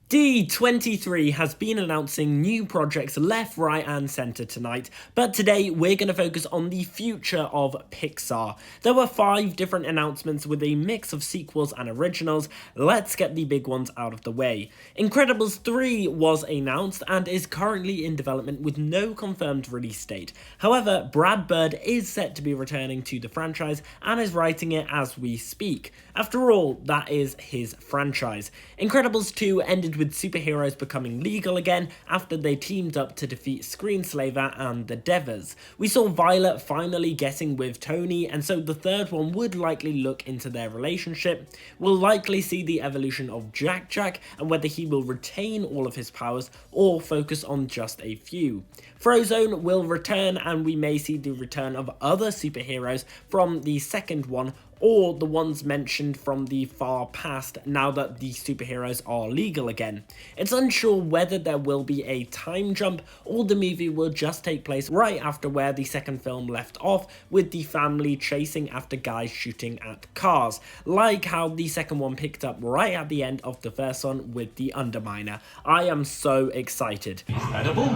D23 has been announcing new projects left, right and centre tonight, but today we're going to focus on the future of Pixar. There were 5 different announcements with a mix of sequels and originals. Let's get the big ones out of the way. Incredibles 3 was announced and is currently in development with no confirmed release date. However, Brad Bird is set to be returning to the franchise and is writing it as we speak. After all, that is his franchise. Incredibles 2 ended with superheroes becoming legal again after they teamed up to defeat Screenslaver and the Devers. We saw Violet finally getting with Tony, and so the third one would likely look into their relationship. We'll likely see the evolution of Jack and whether he will retain all of his powers or focus on just a few. Frozone will return, and we may see the return of other superheroes from the second one, or the ones mentioned from the far past now that the superheroes are legal again. It's unsure whether there will be a time jump or the movie will just take place right after where the second film left off, with the family chasing after guys shooting at cars, like how the second one picked up right at the end of the first one with the Underminer. I am so excited. Incredible.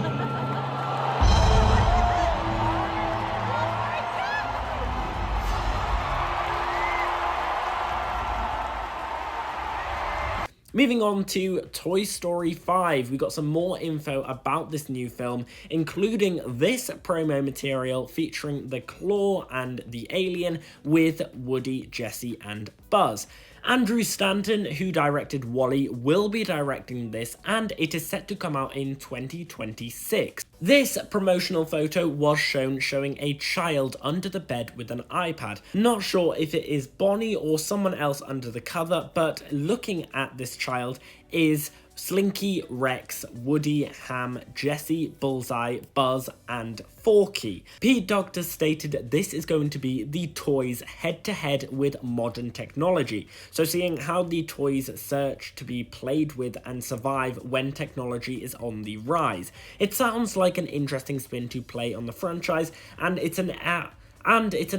Moving on to Toy Story 5, we got some more info about this new film, including this promo material featuring the Claw and the Alien with Woody, Jesse and Buzz. Andrew Stanton, who directed WALL-E, will be directing this, and it is set to come out in 2026. This promotional photo was showing a child under the bed with an iPad. Not sure if it is Bonnie or someone else under the cover, but looking at this child is Slinky, Rex, Woody, Ham, Jesse, Bullseye, Buzz, and Forky. Pete Docter stated this is going to be the toys head-to-head with modern technology, so seeing how the toys search to be played with and survive when technology is on the rise. It sounds like an interesting spin to play on the franchise, and it's an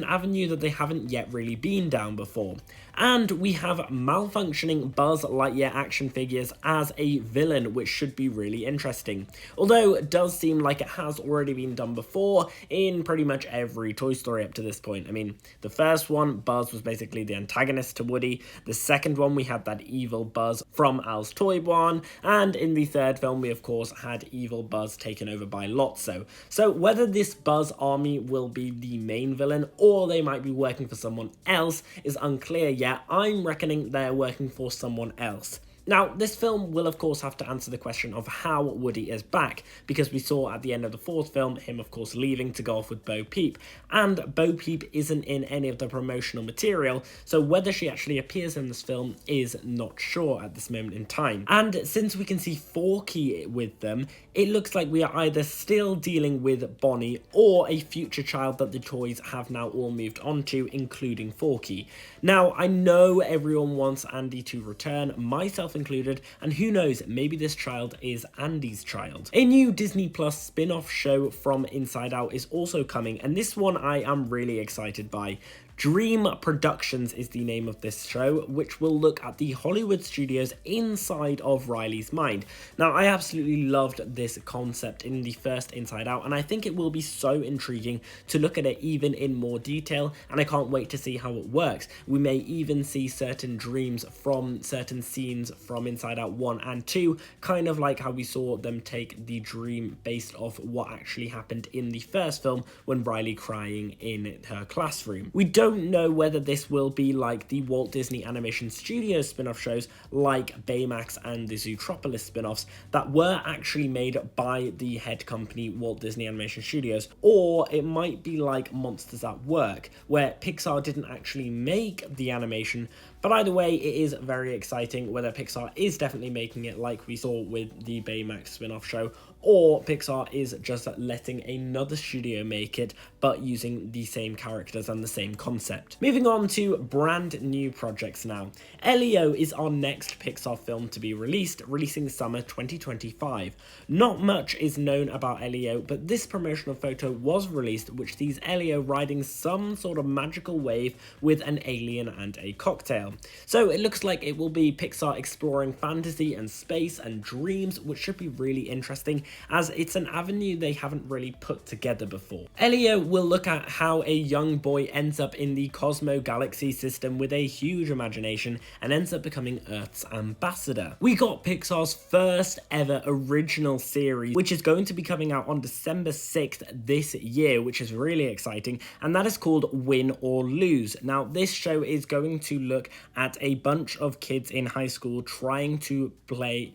avenue that they haven't yet really been down before. And we have malfunctioning Buzz Lightyear action figures as a villain, which should be really interesting. Although it does seem like it has already been done before in pretty much every Toy Story up to this point. I mean, the first one, Buzz was basically the antagonist to Woody. The second one, we had that evil Buzz from Al's Toy Barn. And in the third film, we of course had evil Buzz taken over by Lotso. So whether this Buzz army will be the main villain or they might be working for someone else is unclear yet. I'm reckoning they're working for someone else. Now, this film will of course have to answer the question of how Woody is back, because we saw at the end of the fourth film him of course leaving to go off with Bo Peep, and Bo Peep isn't in any of the promotional material, so whether she actually appears in this film is not sure at this moment in time. And since we can see Forky with them, it looks like we are either still dealing with Bonnie or a future child that the toys have now all moved on to, including Forky. Now, I know everyone wants Andy to return, myself included, and who knows, maybe this child is Andy's child. A new Disney Plus spin-off show from Inside Out is also coming, and this one I am really excited by. Dream Productions is the name of this show, which will look at the Hollywood studios inside of Riley's mind. Now, I absolutely loved this concept in the first Inside Out, and I think it will be so intriguing to look at it even in more detail, and I can't wait to see how it works. We may even see certain dreams from certain scenes from Inside Out 1 and 2, kind of like how we saw them take the dream based off what actually happened in the first film when Riley crying in her classroom. We don't know whether this will be like the Walt Disney Animation Studios spin-off shows like Baymax and the Zootropolis spin-offs that were actually made by the head company Walt Disney Animation Studios, or it might be like Monsters at Work, where Pixar didn't actually make the animation. But either way, it is very exciting whether Pixar is definitely making it like we saw with the Baymax spin-off show, or Pixar is just letting another studio make it, but using the same characters and the same concept. Moving on to brand new projects now. Elio is our next Pixar film to be releasing summer 2025. Not much is known about Elio, but this promotional photo was released, which sees Elio riding some sort of magical wave with an alien and a cocktail. one. So it looks like it will be Pixar exploring fantasy and space and dreams, which should be really interesting as it's an avenue they haven't really put together before. Elio will look at how a young boy ends up in the Cosmo Galaxy system with a huge imagination and ends up becoming Earth's ambassador. We got Pixar's first ever original series, which is going to be coming out on December 6th this year, which is really exciting, and that is called Win or Lose. Now, this show is going to look at a bunch of kids in high school trying to play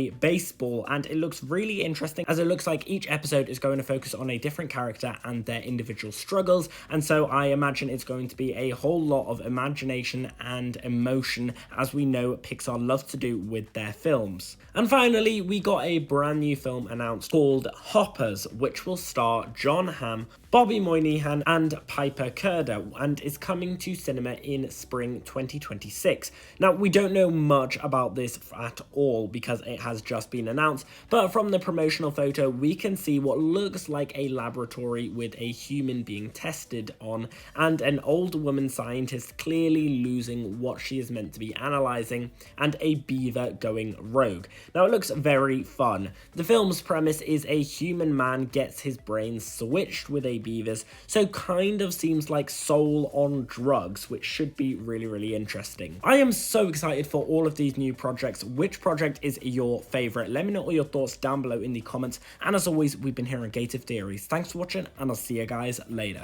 baseball, and it looks really interesting as it looks like each episode is going to focus on a different character and their individual struggles, and so I imagine it's going to be a whole lot of imagination and emotion, as we know Pixar loves to do with their films. And finally, we got a brand new film announced called Hoppers, which will star Jon Hamm, Bobby Moynihan and Piper Kerder, and is coming to cinema in spring 2026. Now, we don't know much about this at all because it has just been announced, but from the promotional photo we can see what looks like a laboratory with a human being tested on and an old woman scientist clearly losing what she is meant to be analysing, and a beaver going rogue. Now, it looks very fun. The film's premise is a human man gets his brain switched with a beaver's, so kind of seems like Soul on drugs, which should be really interesting. I am so excited for all of these new projects. Which project is your favourite? Let me know all your thoughts down below in the comments, and as always, we've been here on Gated Theories. Thanks for watching, and I'll see you guys later.